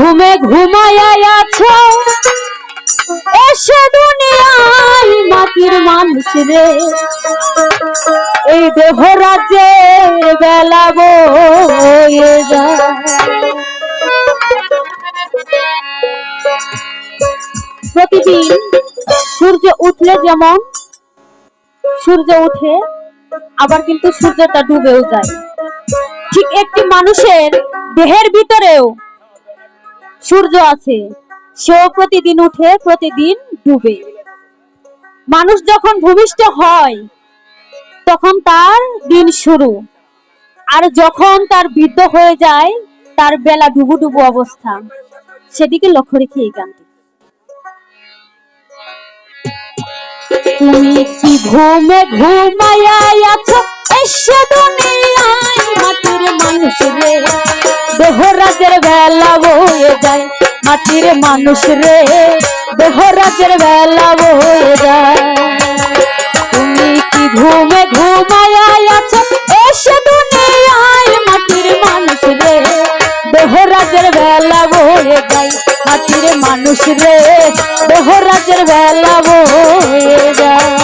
ঘুমে ঘুমায়া আছো এসে দুনিয়ায় মাটির মানুষ রে এই দেহ রাজ্যের বেলা বয়ে যায়। প্রতিদিন সূর্য উঠলে যেমন সূর্য উঠে আবার কিন্তু সূর্যটা ডুবেও যায়, ঠিক একটি মানুষের দেহের ভিতরেও সূর্য আছে, সেও প্রতিদিন উঠে প্রতিদিন ডুবে। মানুষ যখন ভূমিষ্ঠ হয় তখন তার দিন শুরু, আর যখন তার বৃদ্ধ হয়ে যায় তার বেলা ডুবু ডুবু অবস্থা। সেদিকে লক্ষ্য রেখে এই গানটি। তুমি কি ঘুমে ঘুমায়া আছো এসে দুনিয়ায় মাটির মানুষ রে দেহ রাজের বেলা বয়ে যায়, মাটির মানুষ রে দেহ রাজের বেলা বয়ে যায়। তুমি কি ঘুমে ঘুমায়া আছো এসে দুনিয়ায় মাটির মানুষ রে দেহ রাজের বেলা বয়ে যায়, মাটির মানুষ রে দেহ রাজের বেলা বয়ে যায়।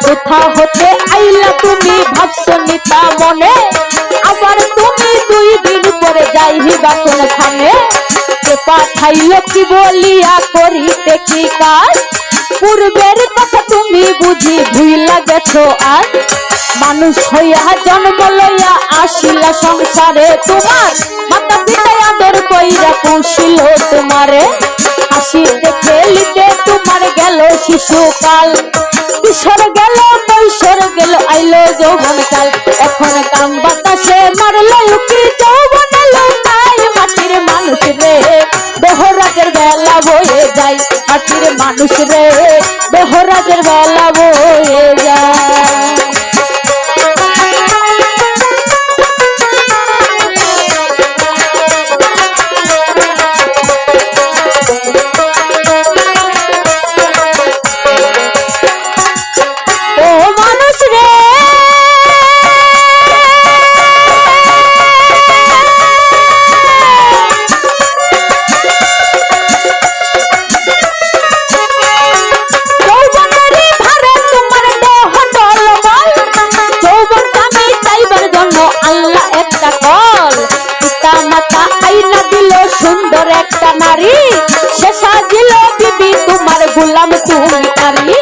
কোথা হতে আইলা তুমি ভাবছো নিতা মনে, আবার তুমি 2 দিন পরে যাইবা কোনখানে। কে পাঠাইলো কি বলিয়া করিতে কি কাজ, পূর্বের কথা তুমি বুঝি ভুইলা গেছো আজ। মানুষ হইয়া জন্ম লইয়া আসিলা সংসারে, তোমার মাতা পিতায় আদর কইরা পুষিল তোমারে। হাসিতে খেলিতে তোমার গেল শিশুকাল, কিশোর গেল কৈশোর গেল আইলো যৌবনকাল। এখন কাম বাতাসে মারলো উকি যৌবন লোকায়, মাটির মানুষ রে দেহ রাজের বেলা বয়ে যায়, মাটির মানুষ রে দেহ রাজের বেলা বয়ে যায়। সুন্দর একটা নারী সে সাজিল বিবি তোমার গোলাম তুমি নারী।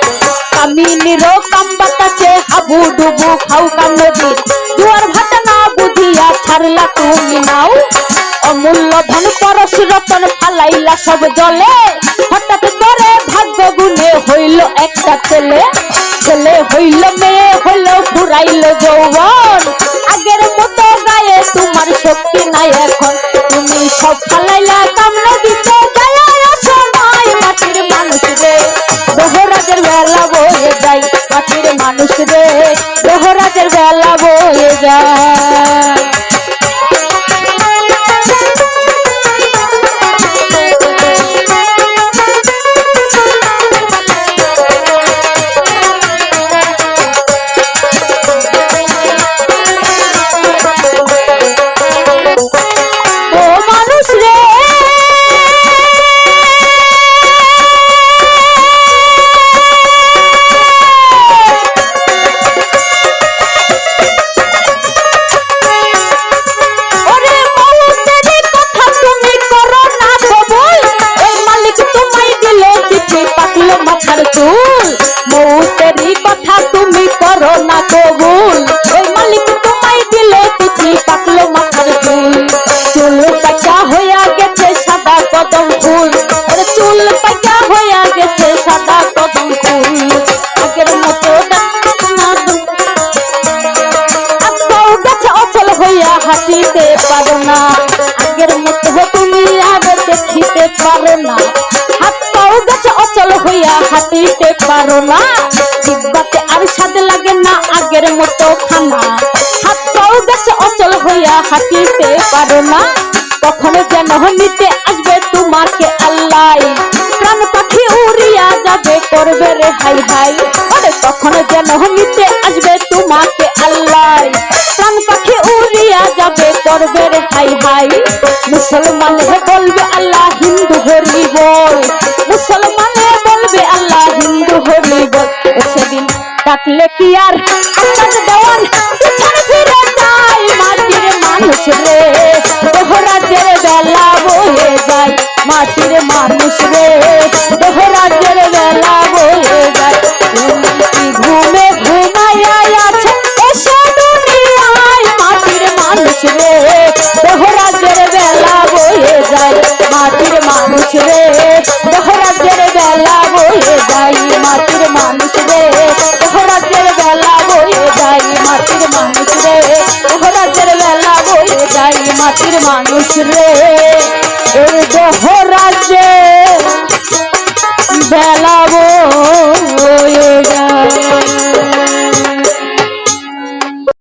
কামিনীর কাম বাতাসে হাবু ডুবু খাও কাম নদী, জোয়ার ভাটা না বুঝিয়া ছাড়লা তুমি নাও। অমূল্য ধন পরশ রতন ফালাইলা সব জলে, হঠাৎ করে ভাগ্য গুণে হইল একটা ছেলে। ছেলে হইল মেয়ে হইল ফুরাইল যৌবন, আগের মতো গায়ে তোমার শক্তি নাই এখন। তুমি সব ফালাইলা কামনা দিতে গায়ে আসো নাই, মাটির মানুষ রে দেহ রাজের বেলা বয়ে যায়, মাটির মানুষ রে দেহ রাজের বেলা বয়ে যায়। পারো না, হাত পাও গেছে অচল হইয়া হাঁটিতে পারো না, জিহ্বাতে আর স্বাদ লাগে না আগের মতো খানা, হাত পাও গেছে অচল হইয়া হাঁটিতে পারো না, কখনো যেন নিতে আসবে তোমাকে আল্লাহ, প্রাণ পাখি উড়িয়া যাবে করবে রে হাই হাই, আরে কখনো যেন নিতে আসবে তোমাকে আল্লাহ, প্রাণ পাখি উড়িয়া যাবে করবে রে হাই হাই। মুসলমান বলবে আল্লাহ হিন্দু হরি বল, মুসলমান বলবে আল্লাহ হিন্দু হরি বল, সেদিন ডাকলে কি আর আল্লাহর দেওয়ান পিছন ফিরে যায়, মাটির মানুষ রে দেহরাজের বেলা বয়ে যায়, মাটির মানুষ রে দেহরাজের বেলা বয়ে যায়, কি ঘুমে ঘুমাইয়া আছে এসে দুনিয়ায়, মাটির মানুষ রে দেহরাজের বেলা বয়ে যায়, মাটির মানুষ রে দেহরাজের বেলা বয়ে যায়, মাটির মানুষ রে দেহরাজের বেলা বয়ে যায়, মাটির মানুষ রে দেহরাজের বেলা বয়ে যায়, মাটির মানুষ রে।